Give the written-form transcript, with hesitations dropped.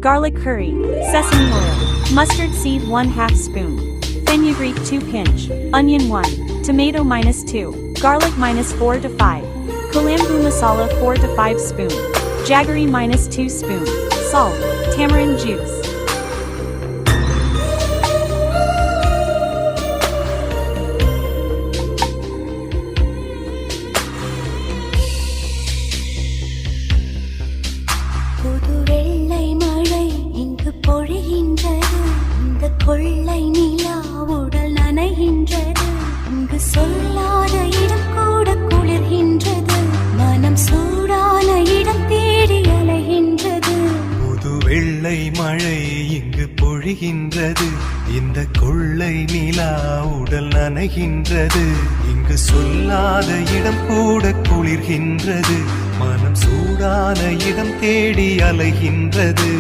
garlic curry, sesame oil, mustard seed 1/2 spoon, fenugreek 2 pinch, onion 1, tomato -2, garlic -4 to 5, Colombo masala 4 to 5 spoon, jaggery -2 spoon, salt, tamarind juice. புது வெள்ளை மழை இங்கு பொழிகின்றது, இந்த கொள்ளை நிலா உடல் நனைகின்றது, இங்கு சொல்லாத இடம் கூட குளிர்கின்றது, மனம் சூடான இடம் தேடி அலைகின்றது. புது வெள்ளை மழை இங்கு பொழிகின்றது, இந்த கொள்ளை நிலா உடல் நனைகின்றது, இங்கு சொல்லாத இடம் கூட குளிர்கின்றது, மனம் சூடான இடம் தேடி அலைகின்றது.